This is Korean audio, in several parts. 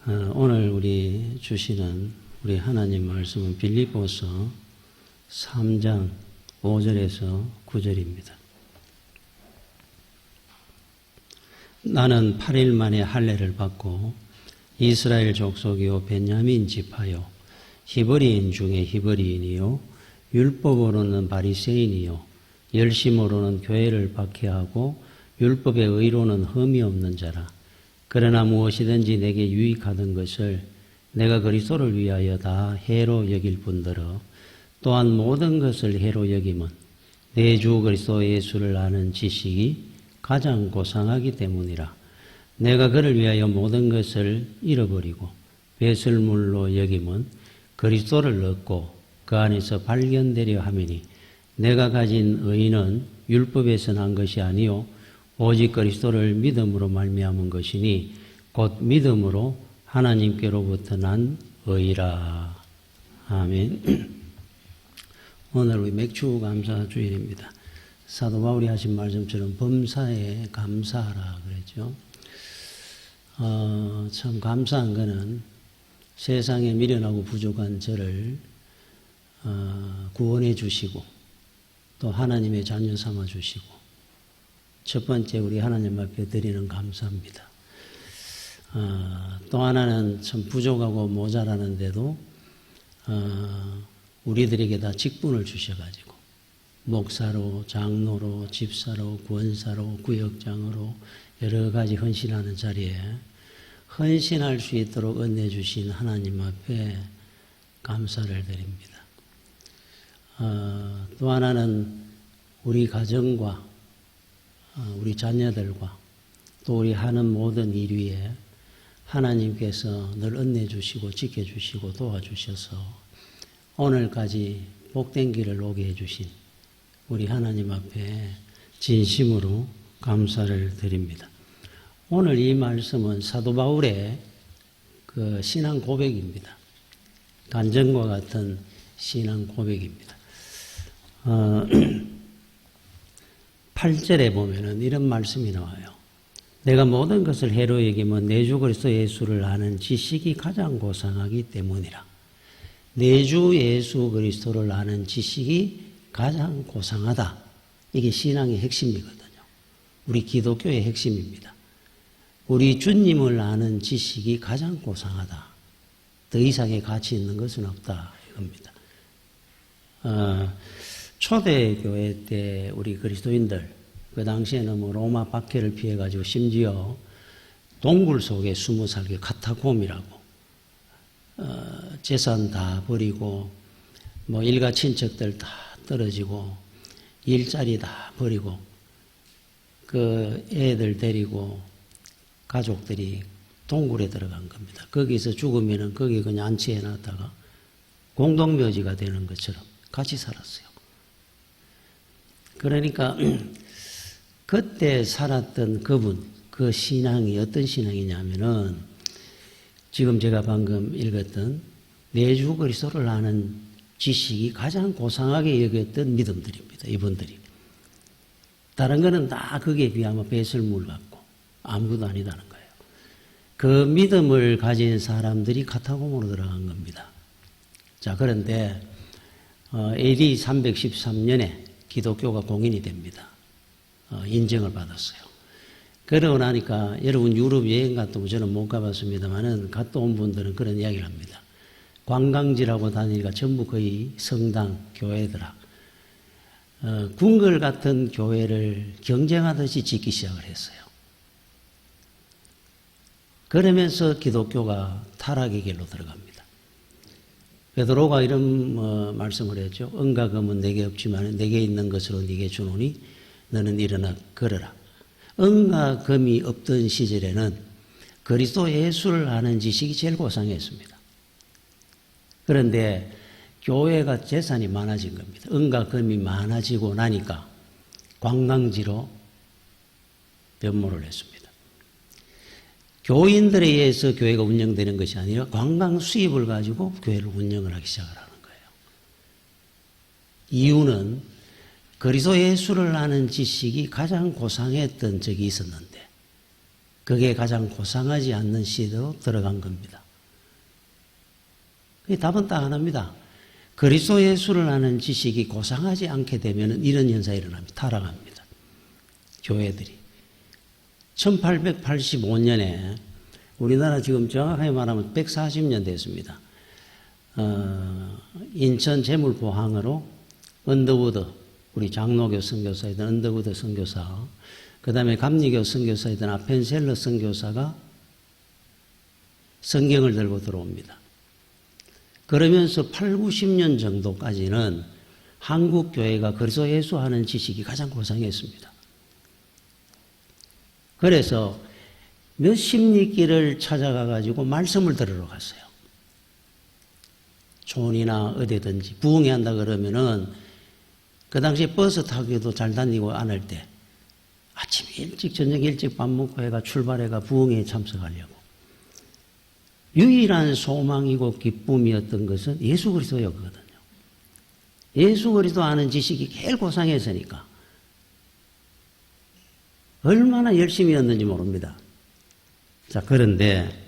오늘 우리 주시는 우리 하나님 말씀은 빌립보서 3장 5절에서 9절입니다. 나는 8일 만에 할례를 받고 이스라엘 족속이요 베냐민 지파요 히브리인 중에 히브리인이요 율법으로는 바리새인이요 열심으로는 교회를 박해하고 율법의 의로는 흠이 없는 자라. 그러나 무엇이든지 내게 유익하던 것을 내가 그리스도를 위하여 다 해로 여길 뿐더러 또한 모든 것을 해로 여김은 내 주 그리스도 예수를 아는 지식이 가장 고상하기 때문이라. 내가 그를 위하여 모든 것을 잃어버리고 배설물로 여김은 그리스도를 얻고 그 안에서 발견되려 함이니 내가 가진 의는 율법에서 난 것이 아니요 오직 그리스도를 믿음으로 말미암은 것이니 곧 믿음으로 하나님께로부터 난 의라. 아멘. 오늘 우리 맥주 감사 주일입니다. 사도 바울이 하신 말씀처럼 범사에 감사하라 그랬죠. 참 감사한 거는 세상에 미련하고 부족한 저를 구원해 주시고 또 하나님의 자녀 삼아 주시고 첫 번째 우리 하나님 앞에 드리는 감사입니다. 또 하나는 참 부족하고 모자라는데도 우리들에게 다 직분을 주셔가지고 목사로, 장로로, 집사로, 권사로, 구역장으로 여러 가지 헌신하는 자리에 헌신할 수 있도록 은혜 주신 하나님 앞에 감사를 드립니다. 또 하나는 우리 가정과 우리 자녀들과 또 우리 하는 모든 일 위에 하나님께서 늘 은혜 주시고 지켜주시고 도와주셔서 오늘까지 복된 길을 오게 해주신 우리 하나님 앞에 진심으로 감사를 드립니다. 오늘 이 말씀은 사도 바울의 그 신앙 고백입니다. 간증과 같은 신앙 고백입니다. 8절에 보면은 이런 말씀이 나와요. 내가 모든 것을 해로 여기면 내 주 그리스도 예수를 아는 지식이 가장 고상하기 때문이라. 내 주 예수 그리스도를 아는 지식이 가장 고상하다. 이게 신앙의 핵심이거든요. 우리 기독교의 핵심입니다. 우리 주님을 아는 지식이 가장 고상하다. 더 이상의 가치 있는 것은 없다. 이겁니다. 초대교회 때 우리 그리스도인들 그 당시에는 뭐 로마 박해를 피해가지고 심지어 동굴 속에 숨어 살기 카타콤이라고 재산 다 버리고 뭐 일가 친척들 다 떨어지고 일자리 다 버리고 그 애들 데리고 가족들이 동굴에 들어간 겁니다. 거기서 죽으면은 거기 그냥 안치해 놨다가 공동묘지가 되는 것처럼 같이 살았어요. 그러니까 그때 살았던 그분, 그 신앙이 어떤 신앙이냐면은 지금 제가 방금 읽었던 내 주 그리스도를 아는 지식이 가장 고상하게 여겼던 믿음들입니다. 이분들이. 다른 거는 다 거기에 비하면 배설물 같고 아무것도 아니다는 거예요. 그 믿음을 가진 사람들이 카타콤으로 들어간 겁니다. 자, 그런데 AD 313년에 기독교가 공인이 됩니다. 인정을 받았어요. 그러고 나니까 여러분 유럽 여행 갔다 오면 저는 못 가봤습니다만은 갔다 온 분들은 그런 이야기를 합니다. 관광지라고 다니니까 전부 거의 성당, 교회더라. 궁궐 같은 교회를 경쟁하듯이 짓기 시작을 했어요. 그러면서 기독교가 타락의 길로 들어갑니다. 베드로가 이런 말씀을 했죠. 은과 금은 내게 없지만 내게 있는 것으로 네게 주노니 너는 일어나 걸어라. 은과 금이 없던 시절에는 그리스도 예수를 아는 지식이 제일 고상했습니다. 그런데 교회가 재산이 많아진 겁니다. 은과 금이 많아지고 나니까 관광지로 변모를 했습니다. 교인들에 의해서 교회가 운영되는 것이 아니라 관광 수입을 가지고 교회를 운영을 하기 시작을 하는 거예요. 이유는 그리스도 예수를 아는 지식이 가장 고상했던 적이 있었는데 그게 가장 고상하지 않는 시대로 들어간 겁니다. 답은 딱 하나입니다. 그리스도 예수를 아는 지식이 고상하지 않게 되면 이런 현상이 일어납니다. 타락합니다. 교회들이. 1885년에 우리나라 지금 정확하게 말하면 140년 됐습니다. 인천 재물포항으로 언더우드, 우리 장로교 선교사이던 언더우드 선교사, 그 다음에 감리교 선교사이던 아펜셀러 선교사가 성경을 들고 들어옵니다. 그러면서 8, 90년 정도까지는 한국 교회가 그리스도 예수 하는 지식이 가장 고상했습니다. 그래서 몇십 리길을 찾아가 가지고 말씀을 들으러 갔어요. 촌이나 어디든지 부흥회 한다 그러면은 그 당시에 버스 타기도 잘 다니고 않을 때 아침 일찍 저녁 일찍 밥 먹고 해가 출발해가 부흥회에 참석하려고. 유일한 소망이고 기쁨이었던 것은 예수 그리스도였거든요. 예수 그리스도 아는 지식이 제일 고상했으니까 얼마나 열심히 였는지 모릅니다. 자, 그런데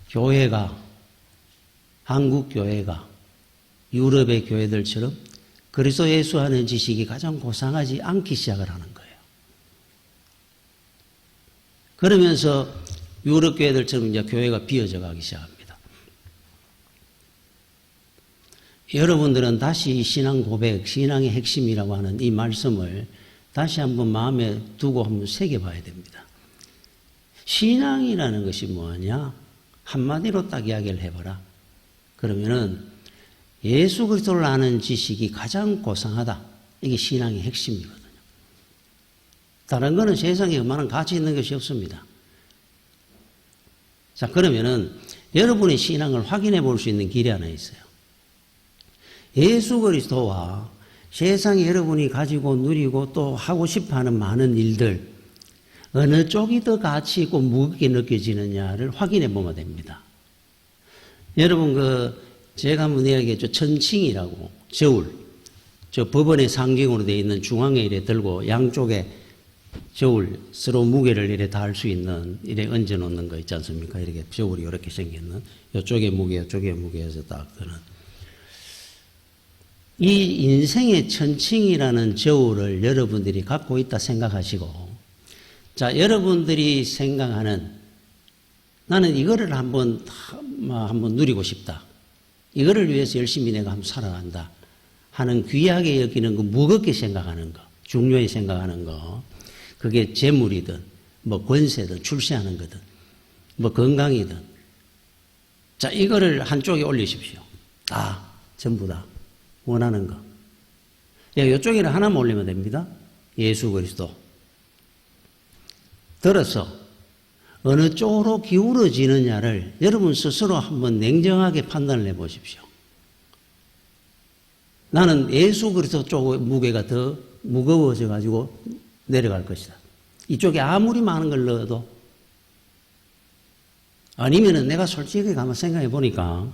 교회가, 한국 교회가 유럽의 교회들처럼 그리스도 예수 하는 지식이 가장 고상하지 않기 시작을 하는 거예요. 그러면서 유럽 교회들처럼 이제 교회가 비어져 가기 시작합니다. 여러분들은 다시 신앙 고백, 신앙의 핵심이라고 하는 이 말씀을 다시 한번 마음에 두고 한번 새겨봐야 됩니다. 신앙이라는 것이 뭐냐? 한마디로 딱 이야기를 해봐라. 그러면은 예수 그리스도를 아는 지식이 가장 고상하다. 이게 신앙의 핵심이거든요. 다른 거는 세상에 얼마나 가치 있는 것이 없습니다. 자, 그러면은 여러분의 신앙을 확인해 볼 수 있는 길이 하나 있어요. 예수 그리스도와 세상에 여러분이 가지고 누리고 또 하고 싶어 하는 많은 일들, 어느 쪽이 더 가치 있고 무겁게 느껴지느냐를 확인해 보면 됩니다. 여러분, 제가 한번 이야기했죠. 천칭이라고, 저울. 저 법원의 상징으로 되어 있는 중앙에 이래 들고 양쪽에 저울, 서로 무게를 이래 다 할 수 있는, 이래 얹어 놓는 거 있지 않습니까? 이렇게 저울이 이렇게 생겼는, 이쪽에 무게, 이쪽에 무게에서 딱 드는. 이 인생의 천칭이라는 저울을 여러분들이 갖고 있다 생각하시고, 자, 여러분들이 생각하는 나는 이거를 한번 누리고 싶다. 이거를 위해서 열심히 내가 한번 살아간다. 하는 귀하게 여기는 거, 무겁게 생각하는 거, 중요히 생각하는 거, 그게 재물이든, 뭐 권세든, 출세하는 거든, 뭐 건강이든. 자, 이거를 한쪽에 올리십시오. 다, 전부 다. 원하는 거. 이쪽에는 하나만 올리면 됩니다. 예수 그리스도. 들어서 어느 쪽으로 기울어지느냐를 여러분 스스로 한번 냉정하게 판단을 해보십시오. 나는 예수 그리스도 쪽의 무게가 더 무거워져 가지고 내려갈 것이다. 이쪽에 아무리 많은 걸 넣어도. 아니면은 내가 솔직히 가만 생각해 보니까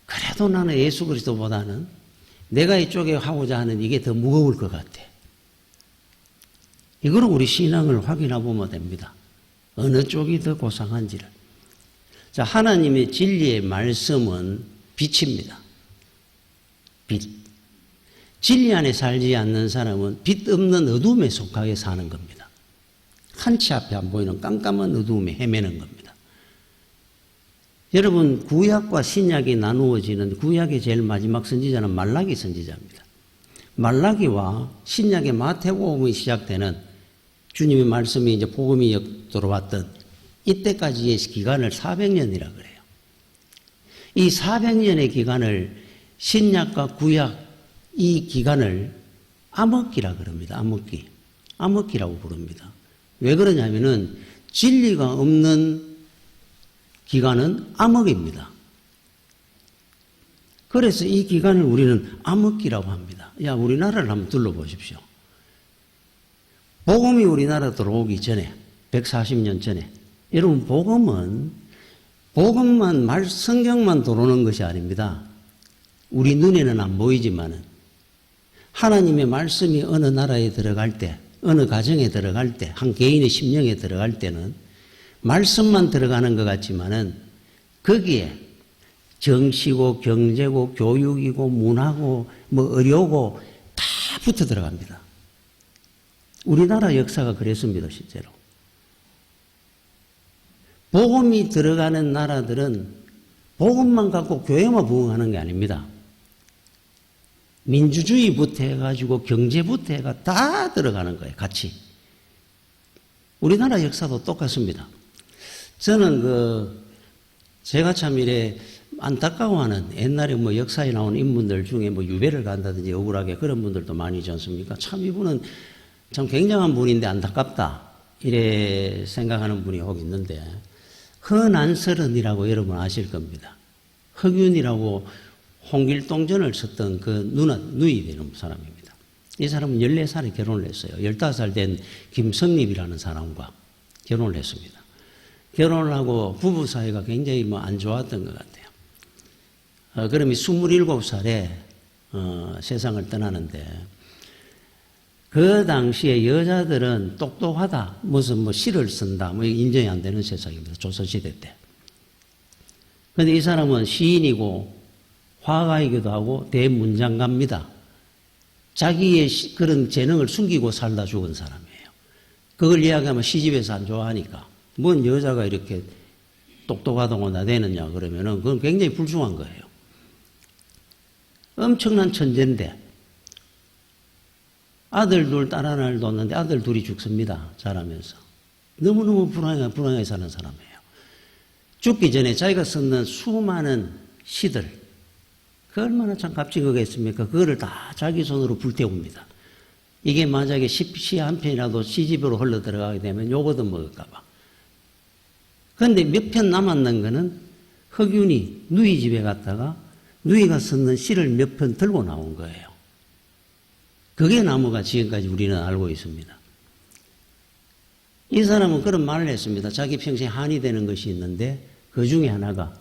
그래도 나는 예수 그리스도보다는 내가 이쪽에 하고자 하는 이게 더 무거울 것 같아. 이거로 우리 신앙을 확인해 보면 됩니다. 어느 쪽이 더 고상한지를. 자, 하나님의 진리의 말씀은 빛입니다. 빛. 진리 안에 살지 않는 사람은 빛 없는 어둠에 속하게 사는 겁니다. 한치 앞에 안 보이는 깜깜한 어둠에 헤매는 겁니다. 여러분, 구약과 신약이 나누어지는 구약의 제일 마지막 선지자는 말라기 선지자입니다. 말라기와 신약의 마태복음이 시작되는 주님의 말씀이 이제 복음이 들어왔던 이때까지의 기간을 400년이라 그래요. 이 400년의 기간을 신약과 구약 이 기간을 암흑기라 그럽니다. 암흑기. 암흑기라고 부릅니다. 왜 그러냐면은 진리가 없는 기간은 암흑입니다. 그래서 이 기간을 우리는 암흑기라고 합니다. 야, 우리나라를 한번 둘러보십시오. 복음이 우리나라 들어오기 전에 140년 전에 여러분 복음만 성경만 들어오는 것이 아닙니다. 우리 눈에는 안 보이지만은 하나님의 말씀이 어느 나라에 들어갈 때 어느 가정에 들어갈 때, 한 개인의 심령에 들어갈 때는 말씀만 들어가는 것 같지만은 거기에 정치고 경제고 교육이고 문화고 뭐 의료고 다 붙어 들어갑니다. 우리나라 역사가 그랬습니다, 실제로. 복음이 들어가는 나라들은 복음만 갖고 교회만 부흥하는 게 아닙니다. 민주주의부터 해가지고 경제부터 해가 다 들어가는 거예요, 같이. 우리나라 역사도 똑같습니다. 저는 제가 참 이래 안타까워하는 옛날에 뭐 역사에 나온 인물들 중에 뭐 유배를 간다든지 억울하게 그런 분들도 많이 있지 않습니까? 참 이분은 참 굉장한 분인데 안타깝다. 이래 생각하는 분이 혹 있는데, 허난설은이라고 여러분 아실 겁니다. 허균이라고 홍길동전을 썼던 그 누이 되는 사람입니다. 이 사람은 14살에 결혼을 했어요. 15살 된 김성립이라는 사람과 결혼을 했습니다. 결혼을 하고 부부 사이가 굉장히 뭐 안 좋았던 것 같아요. 그러면 27살에 세상을 떠나는데, 그 당시에 여자들은 똑똑하다, 무슨 뭐 시를 쓴다, 뭐 인정이 안 되는 세상입니다. 조선시대 때. 그런데 이 사람은 시인이고 화가이기도 하고 대문장가입니다. 자기의 그런 재능을 숨기고 살다 죽은 사람이에요. 그걸 이야기하면 시집에서 안 좋아하니까. 뭔 여자가 이렇게 똑똑하다고 나대느냐 그러면은 그건 굉장히 불중한 거예요. 엄청난 천재인데 아들 둘, 딸 하나를 뒀는데 아들 둘이 죽습니다. 자라면서. 너무너무 불행하게 사는 사람이에요. 죽기 전에 자기가 썼는 수많은 시들, 그 얼마나 참 값지겠습니까? 그거를 다 자기 손으로 불태웁니다. 이게 만약에 시 한 편이라도 시집으로 흘러 들어가게 되면 요거도 먹을까봐. 그런데 몇 편 남았는 거는 허균이 누이 집에 갔다가 누이가 썼는 시를 몇 편 들고 나온 거예요. 그게 나무가 지금까지 우리는 알고 있습니다. 이 사람은 그런 말을 했습니다. 자기 평생 한이 되는 것이 있는데 그 중에 하나가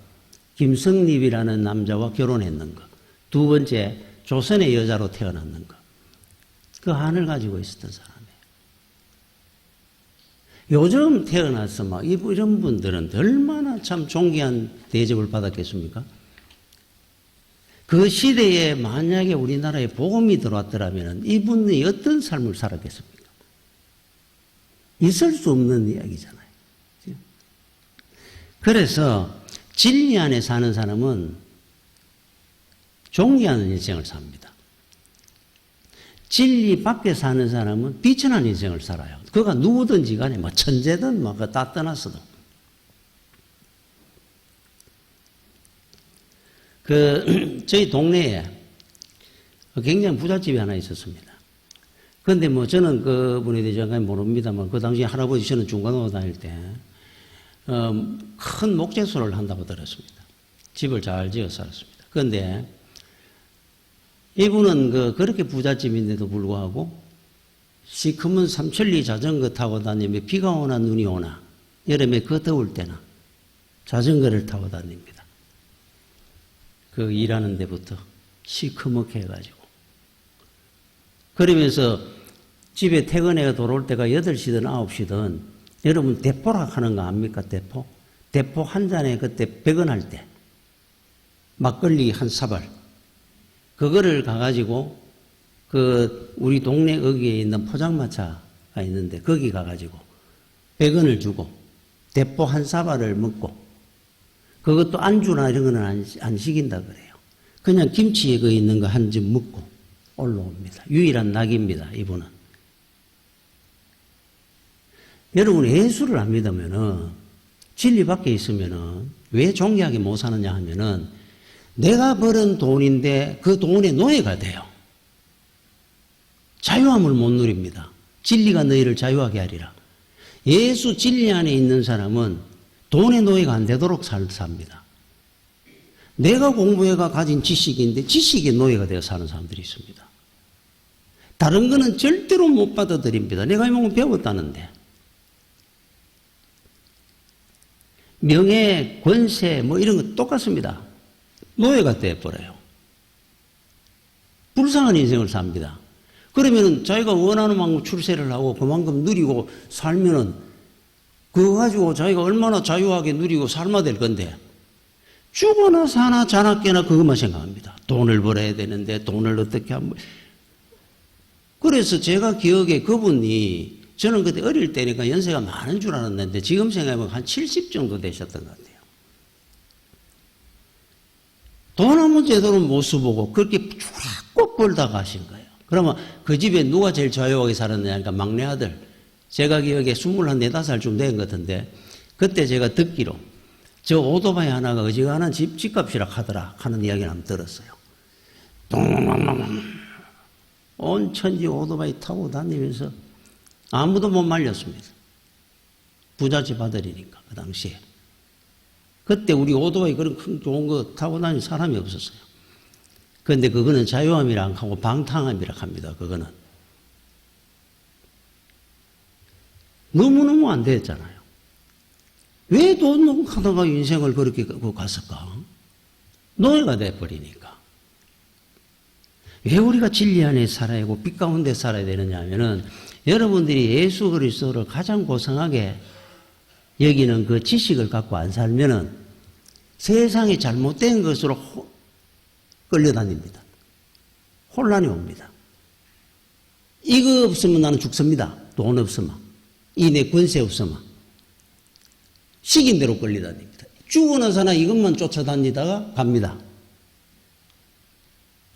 김성립이라는 남자와 결혼했는 것. 두 번째, 조선의 여자로 태어났는 것. 그 한을 가지고 있었던 사람이에요. 요즘 태어나서 막 이런 분들은 얼마나 참 존귀한 대접을 받았겠습니까? 그 시대에 만약에 우리나라에 복음이 들어왔더라면 이분이 어떤 삶을 살았겠습니까? 있을 수 없는 이야기잖아요. 그래서 진리 안에 사는 사람은 존귀한 인생을 삽니다. 진리 밖에 사는 사람은 비천한 인생을 살아요. 그가 누구든지 간에 뭐 천재든 뭐 다 떠났어도. 저희 동네에 굉장히 부잣집이 하나 있었습니다. 그런데 뭐 저는 그분에 대해서 모릅니다만 그 당시에 할아버지 저는 중간고등 다닐 때 큰 목재소를 한다고 들었습니다. 집을 잘 지어 살았습니다. 그런데 이분은 그렇게 부잣집인데도 불구하고 시커먼 삼천리 자전거 타고 다니며 비가 오나 눈이 오나 여름에 그 더울 때나 자전거를 타고 다닙니다. 그 일하는 데부터 시커멓게 해가지고 그러면서 집에 퇴근해가 돌아올 때가 8시든 9시든 여러분 대포락 하는 거 압니까? 대포 한 잔에 그때 100원 할 때 막걸리 한 사발 그거를 가가지고 우리 동네 어귀에 있는 포장마차가 있는데 거기 가가지고 100원을 주고 대포 한 사발을 먹고 그것도 안주나 이런 거는 안 시킨다 그래요. 그냥 김치에 그 있는 거 한 점 먹고 올라옵니다. 유일한 낙입니다, 이분은. 여러분 예수를 안 믿으면은 진리 밖에 있으면은 왜 존귀하게 못 사느냐 하면은 내가 벌은 돈인데 그 돈의 노예가 돼요. 자유함을 못 누립니다. 진리가 너희를 자유하게 하리라. 예수 진리 안에 있는 사람은 돈의 노예가 안 되도록 삽니다. 내가 공부해가 가진 지식인데 지식의 노예가 되어 사는 사람들이 있습니다. 다른 거는 절대로 못 받아들입니다. 내가 이 몸을 배웠다는데. 명예, 권세, 뭐 이런 거 똑같습니다. 노예가 되어버려요. 불쌍한 인생을 삽니다. 그러면은 자기가 원하는 만큼 출세를 하고 그만큼 누리고 살면은 그거 가지고 자기가 얼마나 자유하게 누리고 삶아 될 건데 죽어나 사나 자나깨나 그것만 생각합니다. 돈을 벌어야 되는데 돈을 어떻게 하면. 그래서 제가 기억에 그분이 저는 그때 어릴 때니까 연세가 많은 줄 알았는데 지금 생각해보면 한 70 정도 되셨던 것 같아요. 돈 한번 제대로 못 써보고 그렇게 쫙 벌다 가신 거예요. 그러면 그 집에 누가 제일 자유하게 살았느냐 하니까 막내 아들. 제가 기억에 24살 된 것 같은데 그때 제가 듣기로 저 오토바이 하나가 어지간한 집값이라 하더라 하는 이야기를 한번 들었어요. 온 천지 오토바이 타고 다니면서 아무도 못 말렸습니다. 부잣집 아들이니까 그 당시에. 그때 우리 오토바이 그런 큰 좋은 거 타고 다니는 사람이 없었어요. 그런데 그거는 자유함이라 안 하고 방탕함이라 합니다. 그거는. 너무너무 안 됐잖아요. 왜 돈 하다가 인생을 그렇게 갔을까? 노예가 돼버리니까. 왜 우리가 진리 안에 살아야 하고 빛 가운데 살아야 되느냐 하면은 여러분들이 예수 그리스도를 가장 고상하게 여기는 그 지식을 갖고 안 살면은 세상이 잘못된 것으로 끌려다닙니다. 혼란이 옵니다. 이거 없으면 나는 죽습니다. 돈 없으면. 이 내 권세 없으면. 시킨 대로 끌려다닙니다. 죽어나 사나 이것만 쫓아다니다가 갑니다.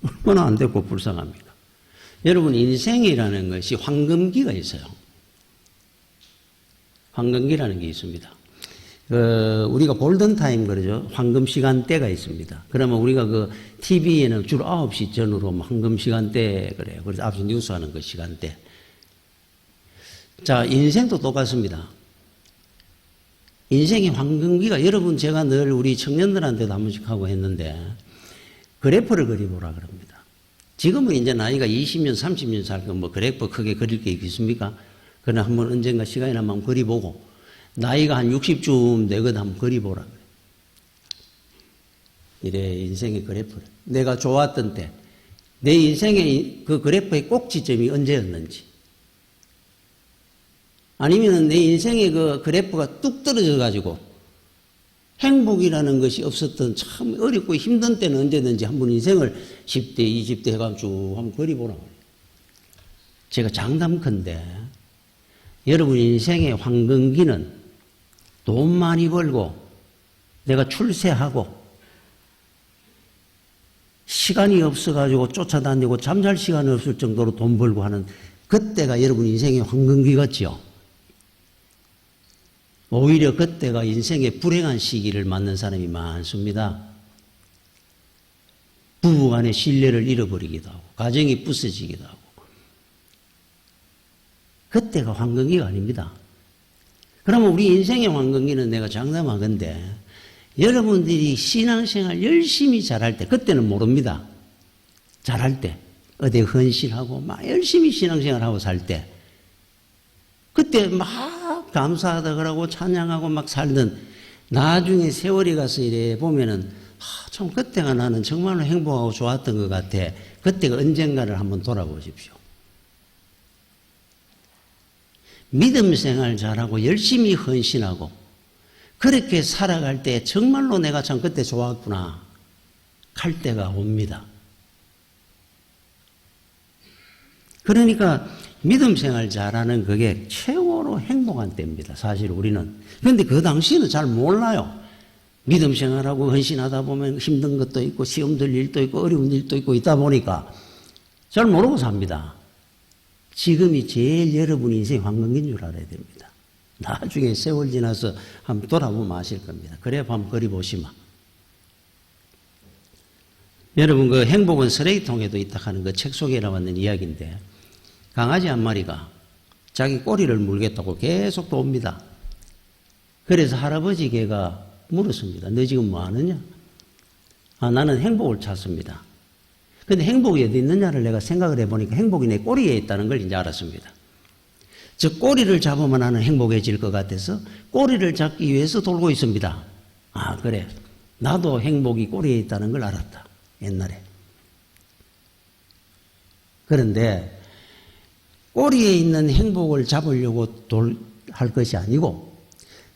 얼마나 안 됐고 불쌍합니까? 여러분 인생이라는 것이 황금기가 있어요. 황금기라는 게 있습니다. 우리가 골든타임 그러죠. 황금 시간대가 있습니다. 그러면 우리가 그 TV에는 주로 9시 전후로 황금 시간대 그래요. 그래서 9시 뉴스 하는 그 시간대. 자, 인생도 똑같습니다. 인생의 황금기가 여러분 제가 늘 우리 청년들한테도 한 번씩 하고 했는데 그래프를 그려보라 그럽니다. 지금은 이제 나이가 20년, 30년 살고 뭐 그래프 크게 그릴 게 있겠습니까? 그러나 한번 언젠가 시간이 나면 한번 그려보고 나이가 한 60쯤 되거든 한번 그려보라 그래. 이래 인생의 그래프를. 내가 좋았던 때 내 인생의 그 그래프의 꼭지점이 언제였는지 아니면 내 인생의 그 그래프가 뚝 떨어져 가지고 행복이라는 것이 없었던 참 어렵고 힘든 때는 언제든지 한번 인생을 10대, 20대 해가지고 쭉 한번 그려보라 그래요. 제가 장담컨대 여러분 인생의 황금기는 돈 많이 벌고 내가 출세하고 시간이 없어가지고 쫓아다니고 잠잘 시간이 없을 정도로 돈 벌고 하는 그때가 여러분 인생의 황금기 같지요. 오히려 그때가 인생의 불행한 시기를 맞는 사람이 많습니다. 부부간의 신뢰를 잃어버리기도 하고 가정이 부서지기도 하고 그때가 황금기가 아닙니다. 그러면 우리 인생의 황금기는 내가 장담하건대 여러분들이 신앙생활 열심히 잘할 때 그때는 모릅니다. 잘할 때 어디 헌신하고 막 열심히 신앙생활하고 살 때 그때 막 감사하다 그러고 찬양하고 막 살던 나중에 세월이 가서 이래 보면은 참 그때가 나는 정말로 행복하고 좋았던 것 같아. 그때가 언젠가를 한번 돌아보십시오. 믿음 생활 잘하고 열심히 헌신하고 그렇게 살아갈 때 정말로 내가 참 그때 좋았구나 할 때가 옵니다. 그러니까 믿음 생활 잘하는 그게 최고로 행복한 때입니다. 사실 우리는. 그런데 그 당시에는 잘 몰라요. 믿음 생활하고 헌신하다 보면 힘든 것도 있고 시험 들 일도 있고 어려운 일도 있고 있다 보니까 잘 모르고 삽니다. 지금이 제일 여러분 인생 황금기인 줄 알아야 됩니다. 나중에 세월 지나서 한번 돌아보면 아실 겁니다. 그래 한번 그려보시면. 여러분 그 행복은 쓰레기통에도 있다 하는 그 책 속에 나왔는 이야기인데 강아지 한 마리가 자기 꼬리를 물겠다고 계속 돕니다. 그래서 할아버지 개가 물었습니다. 너 지금 뭐 하느냐? 나는 행복을 찾습니다. 근데 행복이 어디 있느냐를 내가 생각을 해보니까 행복이 내 꼬리에 있다는 걸 이제 알았습니다. 저 꼬리를 잡으면 나는 행복해질 것 같아서 꼬리를 잡기 위해서 돌고 있습니다. 그래. 나도 행복이 꼬리에 있다는 걸 알았다. 옛날에. 그런데 꼬리에 있는 행복을 잡으려고 할 것이 아니고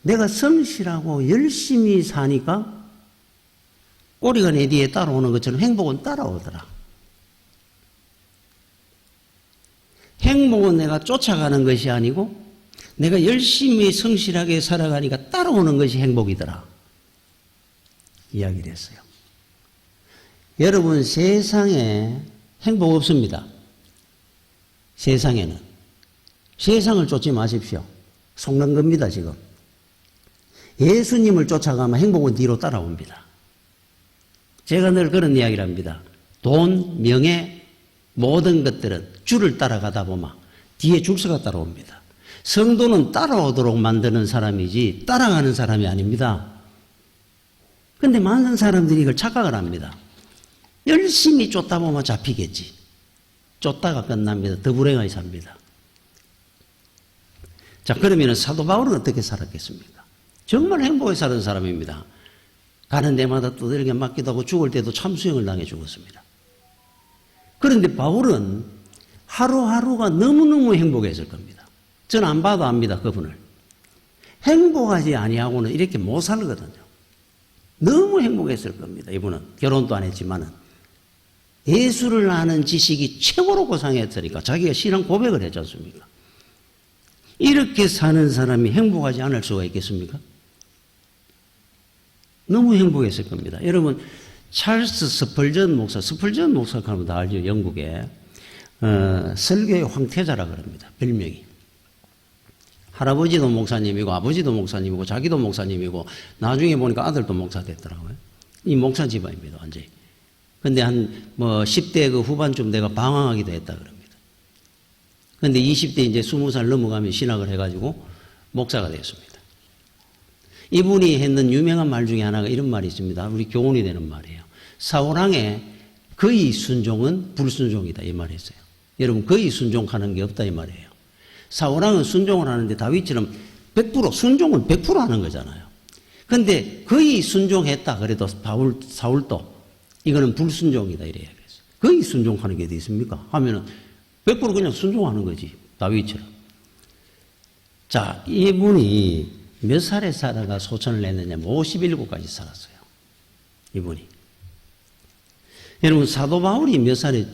내가 성실하고 열심히 사니까 꼬리가 내 뒤에 따라오는 것처럼 행복은 따라오더라. 행복은 내가 쫓아가는 것이 아니고 내가 열심히 성실하게 살아가니까 따라오는 것이 행복이더라. 이야기를 했어요. 여러분, 세상에 행복 없습니다. 세상에는. 세상을 쫓지 마십시오. 속는 겁니다, 지금. 예수님을 쫓아가면 행복은 뒤로 따라옵니다. 제가 늘 그런 이야기를 합니다. 돈, 명예, 모든 것들은 줄을 따라가다 보면 뒤에 줄서가 따라옵니다. 성도는 따라오도록 만드는 사람이지 따라가는 사람이 아닙니다. 그런데 많은 사람들이 이걸 착각을 합니다. 열심히 쫓다 보면 잡히겠지. 쫓다가 끝납니다. 더 불행하게 삽니다. 자, 그러면 사도 바울은 어떻게 살았겠습니까? 정말 행복하게 사는 사람입니다. 가는 데마다 두들겨 맞기도 하고 죽을 때도 참수형을 당해 죽었습니다. 그런데 바울은 하루하루가 너무너무 행복했을 겁니다. 저는 안 봐도 압니다, 그분을. 행복하지 아니하고는 이렇게 못 살거든요. 너무 행복했을 겁니다, 이분은. 결혼도 안 했지만은. 예수를 아는 지식이 최고로 고상했으니까 자기가 신앙 고백을 했지 않습니까? 이렇게 사는 사람이 행복하지 않을 수가 있겠습니까? 너무 행복했을 겁니다. 여러분, 찰스 스펄전 목사 하면 다 알죠, 영국에. 설교의 황태자라 그럽니다, 별명이. 할아버지도 목사님이고 아버지도 목사님이고 자기도 목사님이고 나중에 보니까 아들도 목사 됐더라고요. 이 목사 집안입니다, 완전히. 근데 10대 그 후반쯤 내가 방황하기도 했다 그럽니다. 근데 20대 이제 20살 넘어가면 신학을 해가지고 목사가 되었습니다. 이분이 했는 유명한 말 중에 하나가 이런 말이 있습니다. 우리 교훈이 되는 말이에요. 사울왕의 거의 순종은 불순종이다, 이 말이 있어요. 여러분, 거의 순종하는 게 없다, 이 말이에요. 사울왕은 순종을 하는데 다윗처럼 100% 순종은 100% 하는 거잖아요. 근데 거의 순종했다 그래도 사울도 이거는 불순종이다 이래 얘기했어요. 거의 순종하는 게 어디 있습니까? 하면은 100% 그냥 순종하는 거지, 다윗처럼. 자, 이분이 몇 살에 살아가 소천을 냈느냐면 57까지 살았어요, 이분이. 여러분, 사도 바울이 몇 살에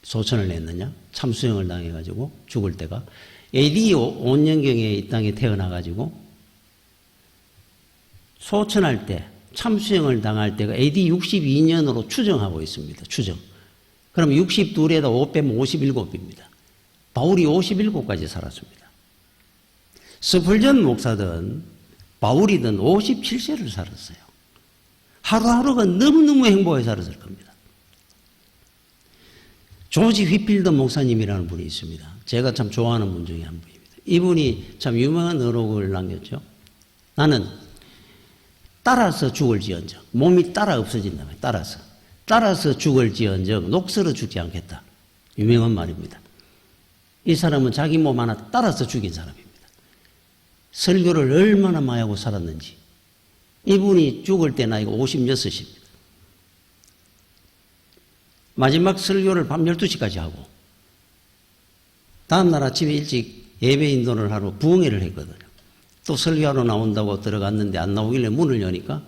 소천을 냈느냐? 참수형을 당해가지고 죽을 때가 AD 5년경에 이 땅에 태어나가지고 소천할 때, 참수형을 당할 때가 AD 62년으로 추정하고 있습니다. 추정. 그럼 62에다 5 빼면 57입니다. 바울이 57까지 살았습니다. 스펄전 목사든 바울이든 57세를 살았어요. 하루하루가 너무너무 행복하게 살았을 겁니다. 조지 휘필더 목사님이라는 분이 있습니다. 제가 참 좋아하는 분 중에 한 분입니다. 이분이 참 유명한 어록을 남겼죠. 나는 따라서 죽을지언정, 몸이 따라 없어진다면 따라서 죽을지언정 녹슬어 죽지 않겠다. 유명한 말입니다. 이 사람은 자기 몸 하나 따라서 죽인 사람입니다. 설교를 얼마나 많이 하고 살았는지. 이분이 죽을 때 나이가 56입니다. 마지막 설교를 밤 12시까지 하고 다음날 아침에 일찍 예배 인도를 하러 부흥회를 했거든요. 또 설교하러 나온다고 들어갔는데 안 나오길래 문을 여니까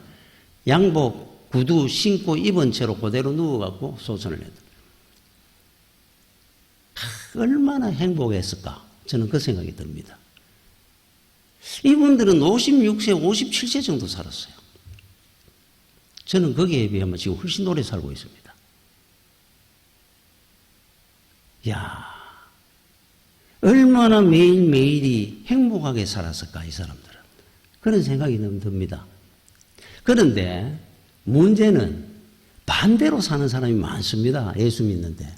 양복, 구두 신고 입은 채로 그대로 누워갖고 소천을 했다. 얼마나 행복했을까? 저는 그 생각이 듭니다. 이분들은 56세, 57세 정도 살았어요. 저는 거기에 비하면 지금 훨씬 오래 살고 있습니다. 야, 얼마나 매일매일이 행복하게 살았을까, 이 사람들은. 그런 생각이 너무 듭니다. 그런데 문제는 반대로 사는 사람이 많습니다. 예수 믿는데.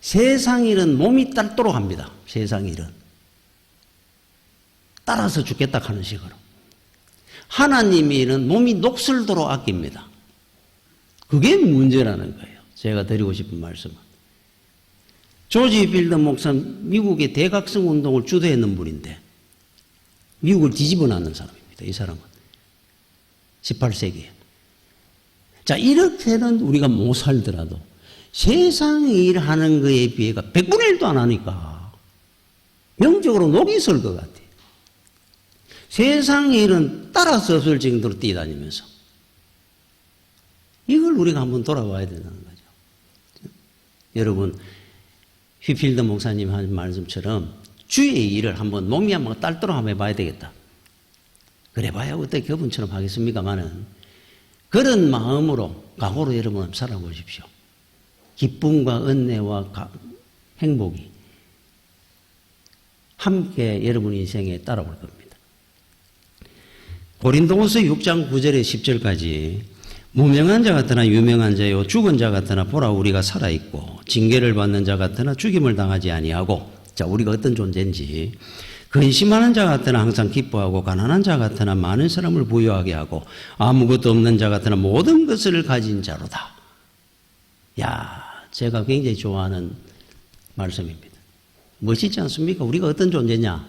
세상 일은 몸이 따르도록 합니다. 세상 일은. 따라서 죽겠다 하는 식으로. 하나님 일은 몸이 녹슬도록 아낍니다. 그게 문제라는 거예요. 제가 드리고 싶은 말씀은. 조지 빌더 목사, 미국의 대각성 운동을 주도했는 분인데 미국을 뒤집어 놨는 사람입니다. 이 사람은 18세기에. 자, 이렇게는 우리가 못 살더라도 세상 일하는 거에 비해가 100분의 1도 안 하니까 영적으로 녹이 있을 것 같아요. 세상 일은 따라 수 없을 정도로 뛰어다니면서. 이걸 우리가 한번 돌아봐야 된다는 거죠. 여러분, 휘필더 목사님 한 말씀처럼 주의 일을 한번 몸이 한번 딸도록 한번 해봐야 되겠다. 그래 봐야 어떻게 그분처럼 하겠습니까마는 그런 마음으로 각오로 여러분 한번 살아보십시오. 기쁨과 은혜와 행복이 함께 여러분 인생에 따라올 겁니다. 고린도후서 6장 9절에 10절까지 무명한 자 같으나 유명한 자요 죽은 자 같으나 보라 우리가 살아있고 징계를 받는 자 같으나 죽임을 당하지 아니하고 자 우리가 어떤 존재인지 근심하는 자 같으나 항상 기뻐하고 가난한 자 같으나 많은 사람을 부유하게 하고 아무것도 없는 자 같으나 모든 것을 가진 자로다. 야, 제가 굉장히 좋아하는 말씀입니다. 멋있지 않습니까? 우리가 어떤 존재냐?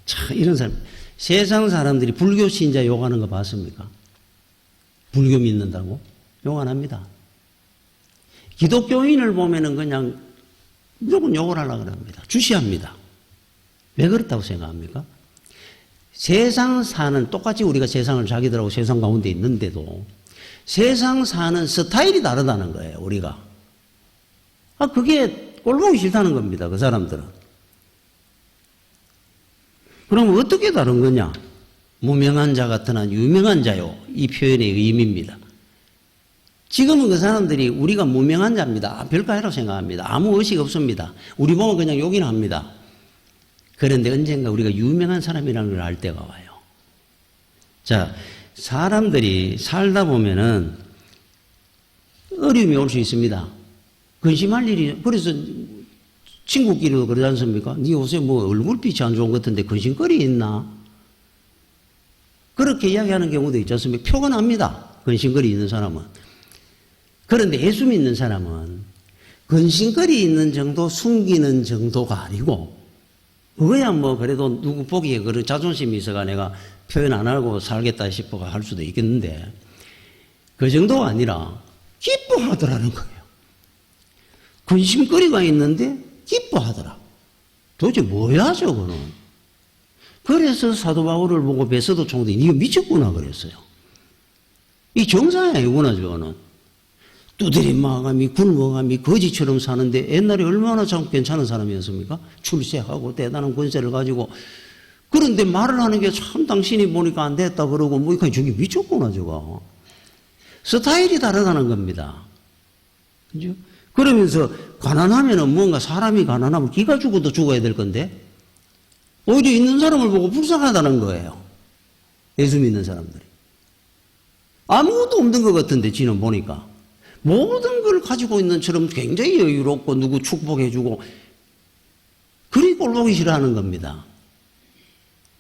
참 이런 사람. 세상 사람들이 불교 신자 욕하는 거 봤습니까? 불교 믿는다고? 욕 안 합니다. 기독교인을 보면은 그냥 무조건 욕을 하려고 합니다. 주시합니다. 왜 그렇다고 생각합니까? 세상 사는, 똑같이 우리가 세상을 자기들하고 세상 가운데 있는데도 세상 사는 스타일이 다르다는 거예요, 우리가. 그게 꼴보기 싫다는 겁니다, 그 사람들은. 그럼 어떻게 다른 거냐? 무명한 자 같으나 유명한 자요. 이 표현의 의미입니다. 지금은 그 사람들이 우리가 무명한 자입니다. 별거아니라고 생각합니다. 아무 의식 없습니다. 우리 보면 그냥 욕이나 합니다. 그런데 언젠가 우리가 유명한 사람이라는 걸 알 때가 와요. 자, 사람들이 살다 보면은 어려움이 올 수 있습니다. 근심할 일이, 그래서 친구끼리도 그러지 않습니까? 니 요새 뭐 얼굴빛이 안 좋은 것 같은데 근심거리 있나? 그렇게 이야기하는 경우도 있지 않습니까? 표가 납니다. 근심거리 있는 사람은. 그런데 예수 믿는 사람은 근심거리 있는 정도, 숨기는 정도가 아니고, 그거야 뭐 그래도 누구 보기에 그런 자존심이 있어가 내가 표현 안 하고 살겠다 싶어가 할 수도 있겠는데, 그 정도가 아니라 기뻐하더라는 거예요. 근심거리가 있는데 기뻐하더라. 도대체 뭐야 저거는. 그래서 사도 바울을 보고 베서도 총독이 니가 미쳤구나 그랬어요. 이 정상이 아니구나 저거는. 두드림 마감이 굶어감이 거지처럼 사는데 옛날에 얼마나 참 괜찮은 사람이었습니까? 출세하고 대단한 권세를 가지고. 그런데 말을 하는 게 참 당신이 보니까 안 됐다 그러고 뭐 저기 미쳤구나 저거. 스타일이 다르다는 겁니다. 그죠? 그러면서 가난하면은 뭔가 사람이 가난하면 기가 죽어도 죽어야 될 건데 오히려 있는 사람을 보고 불쌍하다는 거예요. 예수 믿는 사람들이. 아무것도 없는 것 같은데 지는 보니까 모든 걸 가지고 있는 처럼 굉장히 여유롭고 누구 축복해주고 그리 꼴보기 싫어하는 겁니다.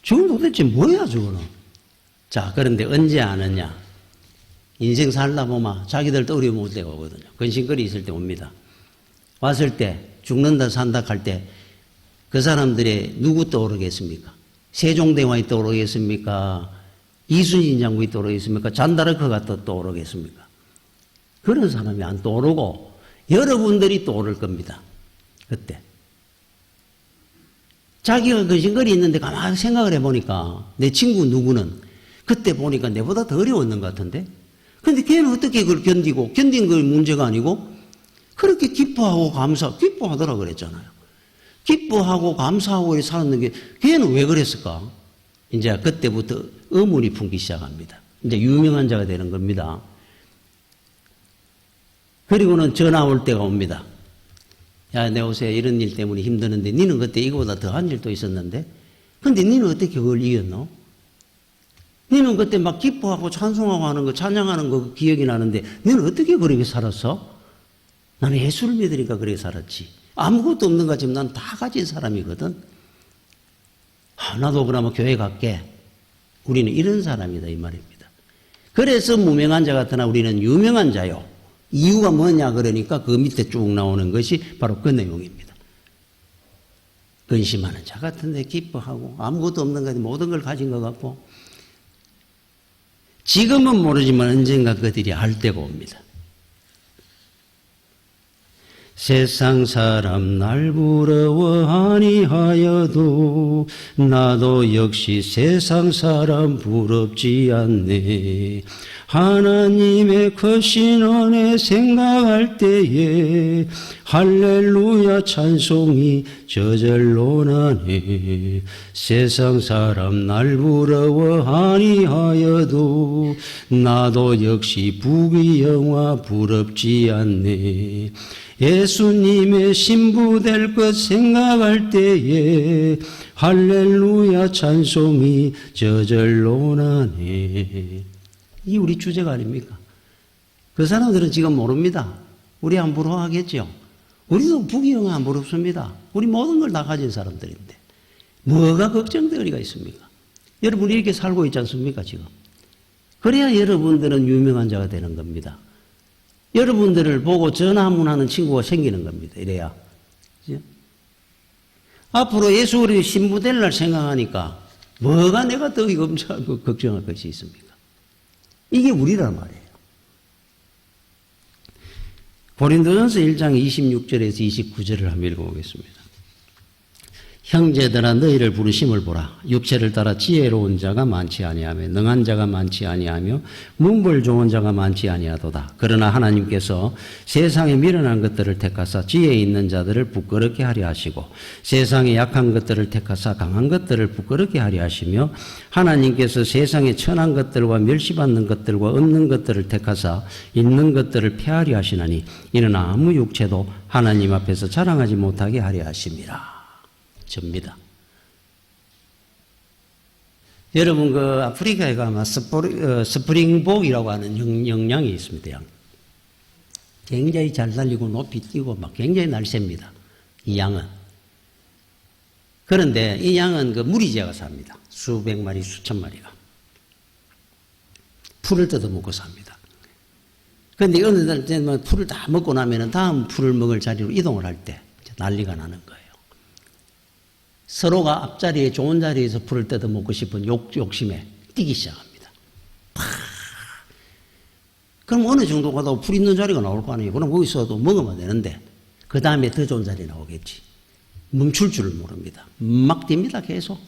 저건 도대체 뭐야 저거는. 자, 그런데 언제 아느냐. 인생 살다 보면 자기들도 어려움 올 때가 오거든요. 근심거리 있을 때 옵니다. 왔을 때 죽는다 산다 할 때 그 사람들의 누구 떠오르겠습니까? 세종대왕이 떠오르겠습니까? 이순신 장군이 떠오르겠습니까? 잔다르크가 떠오르겠습니까? 그런 사람이 안 떠오르고 여러분들이 떠오를 겁니다. 그때. 자기가 근심거리 있는데 가만히 생각을 해보니까 내 친구 누구는 그때 보니까 내보다 더 어려웠는 것 같은데 근데 걔는 어떻게 그걸 견디고 견딘 건 문제가 아니고 그렇게 기뻐하고 기뻐하더라 그랬잖아요. 기뻐하고 감사하고 살았는 게 걔는 왜 그랬을까? 이제 그때부터 의문이 품기 시작합니다. 이제 유명한 자가 되는 겁니다. 그리고는 전화 올 때가 옵니다. 야, 내 요새 이런 일 때문에 힘드는데 니는 그때 이거보다 더한 일도 있었는데 근데 니는 어떻게 그걸 이겼노? 니는 그때 막 기뻐하고 찬송하고 하는 거 찬양하는 거 기억이 나는데 니는 어떻게 그렇게 살았어? 나는 예수를 믿으니까 그렇게 살았지. 아무것도 없는 것 같지만 난 다 가진 사람이거든. 나도 그러면 교회 갈게. 우리는 이런 사람이다 이 말입니다. 그래서 무명한 자 같으나 우리는 유명한 자요. 이유가 뭐냐 그러니까 그 밑에 쭉 나오는 것이 바로 그 내용입니다. 근심하는 자 같은데 기뻐하고 아무것도 없는 것 같은데 모든 걸 가진 것 같고 지금은 모르지만 언젠가 그들이 알 때가 옵니다. 세상 사람 날 부러워하니 하여도 나도 역시 세상 사람 부럽지 않네. 하나님의 크신 은혜 생각할 때에 할렐루야 찬송이 저절로 나네. 세상 사람 날 부러워하니 하여도 나도 역시 부귀영화 부럽지 않네. 예수님의 신부 될 것 생각할 때에 할렐루야 찬송이 저절로 나네. 이 우리 주제가 아닙니까? 그 사람들은 지금 모릅니다. 우리 안 부러워하겠죠? 우리도 부귀영화 안 부럽습니다. 우리 모든 걸 다 가진 사람들인데 뭐가 걱정거리가 있습니까? 여러분이 이렇게 살고 있지 않습니까 지금? 그래야 여러분들은 유명한 자가 되는 겁니다. 여러분들을 보고 전화문하는 친구가 생기는 겁니다. 이래야. 그죠? 앞으로 예수 그리스도 신부 될 날 생각하니까 뭐가 내가 더 걱정할 것이 있습니까? 이게 우리란 말이에요. 고린도전서 1장 26절에서 29절을 한번 읽어보겠습니다. 형제들아 너희를 부르심을 보라. 육체를 따라 지혜로운 자가 많지 아니하며 능한 자가 많지 아니하며 문벌 좋은 자가 많지 아니하도다. 그러나 하나님께서 세상에 미련한 것들을 택하사 지혜 있는 자들을 부끄럽게 하려 하시고 세상에 약한 것들을 택하사 강한 것들을 부끄럽게 하려 하시며 하나님께서 세상에 천한 것들과 멸시받는 것들과 없는 것들을 택하사 있는 것들을 폐하려 하시나니 이는 아무 육체도 하나님 앞에서 자랑하지 못하게 하려 하심이라. 접니다. 여러분 그 아프리카에 가면 스프링복이라고 하는 영양이 있습니다. 굉장히 잘 달리고 높이 뛰고 막 굉장히 날쌔입니다. 이 양은. 그런데 이 양은 그 무리지어가 삽니다. 수백 마리 수천 마리가. 풀을 뜯어먹고 삽니다. 그런데 어느 날 풀을 다 먹고 나면 다음 풀을 먹을 자리로 이동을 할 때 난리가 나는 거예요. 서로가 앞자리에 좋은 자리에서 풀을 뜯어 먹고 싶은 욕심에 뛰기 시작합니다. 팍! 그럼 어느 정도 가도 풀 있는 자리가 나올 거 아니에요. 그럼 거기서도 먹으면 되는데 그 다음에 더 좋은 자리 나오겠지. 멈출 줄을 모릅니다. 막 뜁니다. 계속.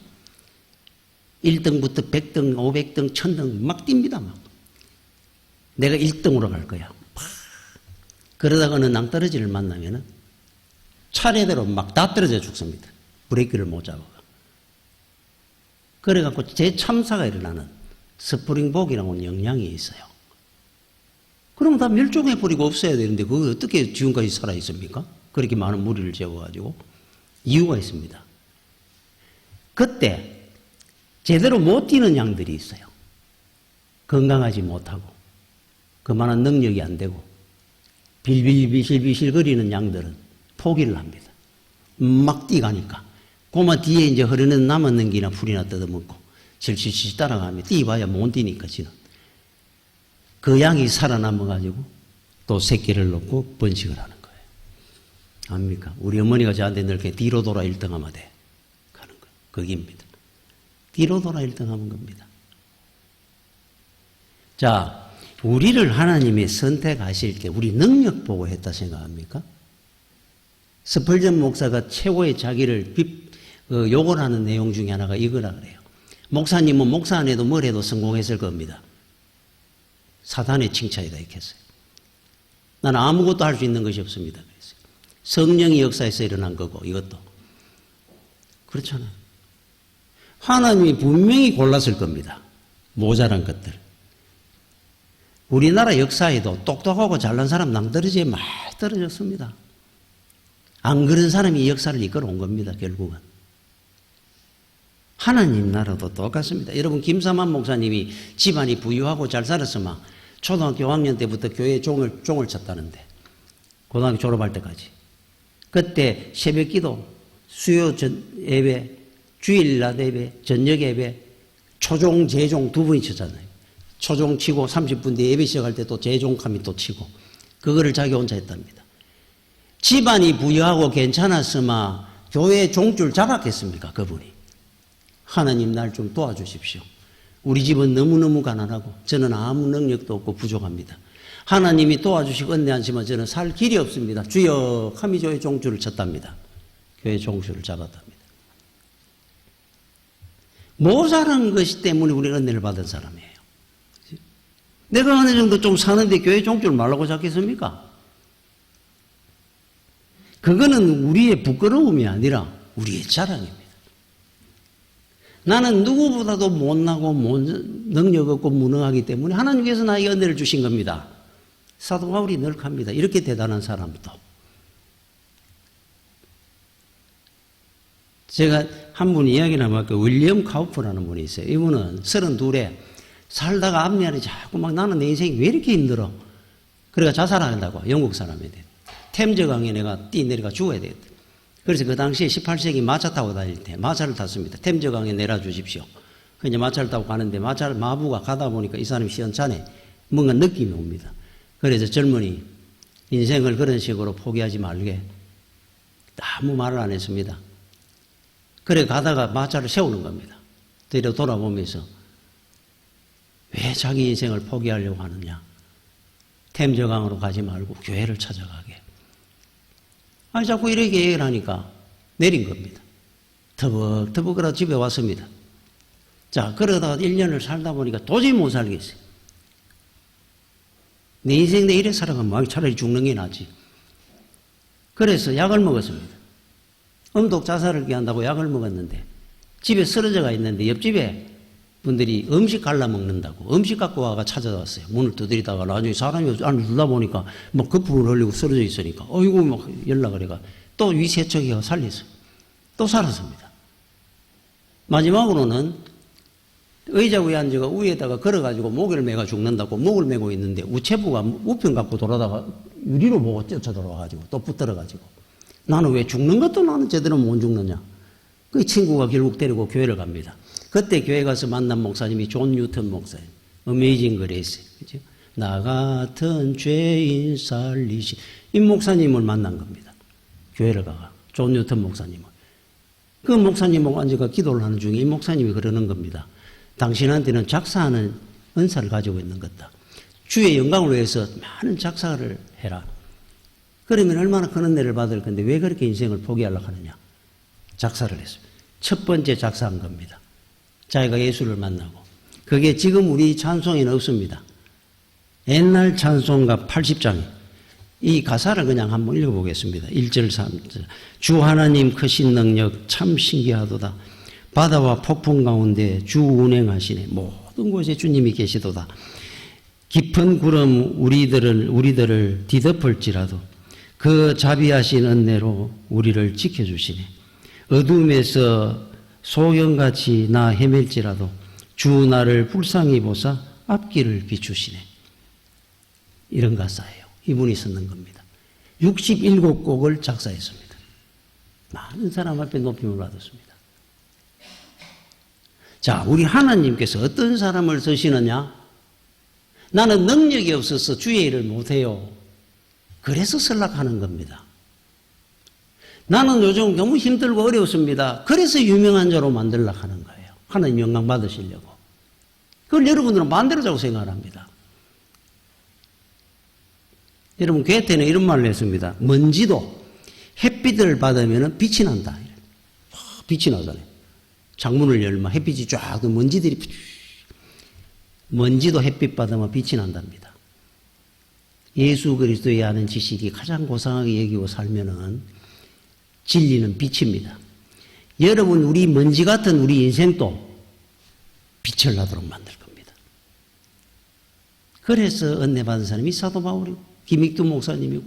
1등부터 100등, 500등, 1000등 막 뜁니다. 막. 내가 1등으로 갈 거야. 팍! 그러다가 어느 낭떠러지를 만나면은 차례대로 막 다 떨어져 죽습니다. 브레이크를 못 잡아. 그래갖고 재참사가 일어나는 스프링복이라는 영향이 있어요. 그럼 다 멸종해버리고 없어야 되는데 그걸 어떻게 지금까지 살아있습니까? 그렇게 많은 무리를 재워가지고. 이유가 있습니다. 그때 제대로 못 뛰는 양들이 있어요. 건강하지 못하고 그만한 능력이 안 되고 빌빌비실비실거리는 양들은 포기를 합니다. 막 뛰가니까. 고마 뒤에 이제 흐르는 남은 능기나 풀이나 뜯어먹고 질질질 따라가면 뛰봐야 못 뛰니까 지는. 그 양이 살아남아가지고 또 새끼를 놓고 번식을 하는 거예요. 압니까? 우리 어머니가 저한테 늘 뒤로 돌아 1등하면 돼. 가는 거예요. 거기입니다. 뒤로 돌아 1등하면 겁니다. 자, 우리를 하나님이 선택하실 때 우리 능력 보고 했다 생각합니까? 스펄전 목사가 최고의 자기를 욕을 하는 내용 중에 하나가 이거라 그래요. 목사님은 목사 안 해도 뭘 해도 성공했을 겁니다. 사단의 칭찬이다 이렇게 했어요. 나는 아무것도 할 수 있는 것이 없습니다. 그랬어요. 성령이 역사에서 일어난 거고 이것도. 그렇잖아요. 하나님이 분명히 골랐을 겁니다. 모자란 것들. 우리나라 역사에도 똑똑하고 잘난 사람 낭떠러지에 많이 떨어졌습니다. 안 그런 사람이 이 역사를 이끌어온 겁니다. 결국은. 하나님 나라도 똑같습니다. 여러분 김삼환 목사님이 집안이 부유하고 잘 살았으면 초등학교 5학년 때부터 교회에 종을 쳤다는데 고등학교 졸업할 때까지. 그때 새벽기도, 수요 예배, 주일날 예배, 저녁 예배, 초종, 재종 두 번이 쳤잖아요. 초종 치고 30분 뒤에 예배 시작할 때 또 재종감이 또 치고 그거를 자기 혼자 했답니다. 집안이 부유하고 괜찮았으면 교회 종줄 잡았겠습니까? 그분이. 하나님 날 좀 도와주십시오. 우리 집은 너무너무 가난하고 저는 아무 능력도 없고 부족합니다. 하나님이 도와주시고 은혜하시면 저는 살 길이 없습니다. 주여 카미조의 종주를 쳤답니다. 교회 종주를 잡았답니다. 모자란 것이 때문에 우리는 은혜를 받은 사람이에요. 내가 어느 정도 좀 사는데 교회 종주를 말라고 잡겠습니까? 그거는 우리의 부끄러움이 아니라 우리의 자랑입니다. 나는 누구보다도 못나고 능력 없고 무능하기 때문에 하나님께서 나에게 은혜를 주신 겁니다. 사도 바울이 늘 합니다. 이렇게 대단한 사람도. 제가 한 분 이야기를 하면 윌리엄 카우프라는 분이 있어요. 이분은 32에 살다가 앞면에 자꾸 막 나는 내 인생이 왜 이렇게 힘들어? 그러니까 자살한다고. 영국 사람인데. 템즈강에 내가 뛰내려가 죽어야 되겠다. 그래서 그 당시에 18세기 마차 타고 다닐 때 마차를 탔습니다. 템즈강에 내려주십시오. 이제 마차를 타고 가는데 마부가 가다 보니까 이 사람이 시원찮네. 뭔가 느낌이 옵니다. 그래서 젊은이 인생을 그런 식으로 포기하지 말게 아무 말을 안 했습니다. 그래 가다가 마차를 세우는 겁니다. 뒤로 돌아보면서 왜 자기 인생을 포기하려고 하느냐. 템저강으로 가지 말고 교회를 찾아가게. 아니 자꾸 이렇게 얘기를 하니까 내린 겁니다. 터벅터벅 그러다 집에 왔습니다. 자 그러다가 1년을 살다 보니까 도저히 못 살겠어요. 내 인생 내 이래 살아가면 차라리 죽는 게 낫지. 그래서 약을 먹었습니다. 음독 자살을 기한다고 약을 먹었는데 집에 쓰러져가 있는데 옆집에 분들이 음식 갈라 먹는다고 음식 갖고 와가 찾아왔어요. 문을 두드리다가 나중에 사람이 안을 들다 보니까 막 거품을 흘리고 쓰러져 있으니까 어이구 막 연락을 해가 또 위세척이가 살렸어요. 또 살았습니다. 마지막으로는 의자 위에 앉아가 위에다가 걸어가지고 목을 매가 죽는다고 목을 매고 있는데 우체부가 우편 갖고 돌아다가 유리로 보고 쫓아들어와가지고 또 붙들어가지고 나는 왜 죽는 것도 나는 제대로 못 죽느냐. 그 친구가 결국 데리고 교회를 갑니다. 그때 교회 가서 만난 목사님이 존 뉴턴 목사님. 어메이징 그레이스. 그죠? 나 같은 죄인 살리시. 이 목사님을 만난 겁니다. 교회를 가가. 존 뉴턴 목사님을. 그 목사님하고 앉아가 기도를 하는 중에 이 목사님이 그러는 겁니다. 당신한테는 작사하는 은사를 가지고 있는 것다. 주의 영광을 위해서 많은 작사를 해라. 그러면 얼마나 큰 은혜를 받을 건데 왜 그렇게 인생을 포기하려고 하느냐. 작사를 했어요. 첫 번째 작사한 겁니다. 자기가 예수를 만나고. 그게 지금 우리 찬송에는 없습니다. 옛날 찬송가 80장에 이 가사를 그냥 한번 읽어보겠습니다. 1절 3절. 주 하나님 크신 능력 참 신기하도다. 바다와 폭풍 가운데 주 운행하시네. 모든 곳에 주님이 계시도다. 깊은 구름 우리들을 뒤덮을지라도 그 자비하신 은혜로 우리를 지켜주시네. 어둠에서 소경같이 나 헤맬지라도 주 나를 불쌍히 보사 앞길을 비추시네. 이런 가사예요. 이분이 쓰는 겁니다. 67곡을 작사했습니다. 많은 사람 앞에 높임을 받았습니다. 자, 우리 하나님께서 어떤 사람을 쓰시느냐? 나는 능력이 없어서 주의 일을 못해요. 그래서 설락하는 겁니다. 나는 요즘 너무 힘들고 어려웠습니다. 그래서 유명한 자로 만들려고 하는 거예요. 하나님 영광 받으시려고. 그걸 여러분들은 만들어자고 생각합니다. 여러분 괴테는 이런 말을 했습니다. 먼지도 햇빛을 받으면 빛이 난다. 빛이 나잖아요. 창문을 열면 햇빛이 쫙 먼지들이 먼지도 햇빛 받으면 빛이 난답니다. 예수 그리스도에 아는 지식이 가장 고상하게 여기고 살면은 진리는 빛입니다. 여러분 우리 먼지 같은 우리 인생도 빛을 나도록 만들 겁니다. 그래서 은혜 받은 사람이 사도 바울이고 김익두 목사님이고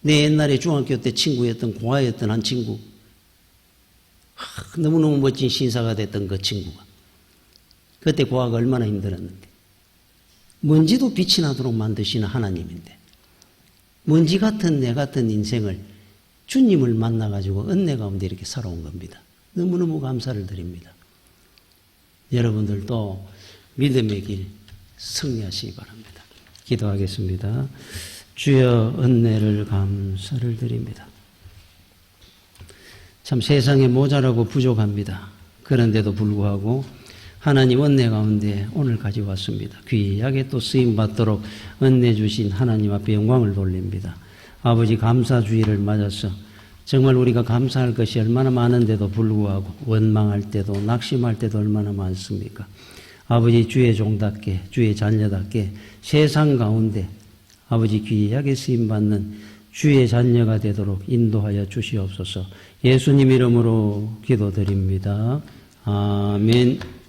내 옛날에 중학교 때 친구였던 고아였던 한 친구 너무너무 멋진 신사가 됐던 그 친구가 그때 고아가 얼마나 힘들었는데 먼지도 빛이 나도록 만드시는 하나님인데 먼지 같은 내 같은 인생을 주님을 만나가지고 은혜 가운데 이렇게 살아온 겁니다. 너무너무 감사를 드립니다. 여러분들도 믿음의 길 승리하시기 바랍니다. 기도하겠습니다. 주여 은혜를 감사를 드립니다. 참 세상에 모자라고 부족합니다. 그런데도 불구하고 하나님 은혜 가운데 오늘 가지고 왔습니다. 귀하게 또 쓰임받도록 은혜 주신 하나님 앞에 영광을 돌립니다. 아버지 감사주의를 맞아서 정말 우리가 감사할 것이 얼마나 많은데도 불구하고 원망할 때도 낙심할 때도 얼마나 많습니까? 아버지 주의 종답게 주의 자녀답게 세상 가운데 아버지 귀하게 쓰임받는 주의 자녀가 되도록 인도하여 주시옵소서. 예수님 이름으로 기도드립니다. 아멘.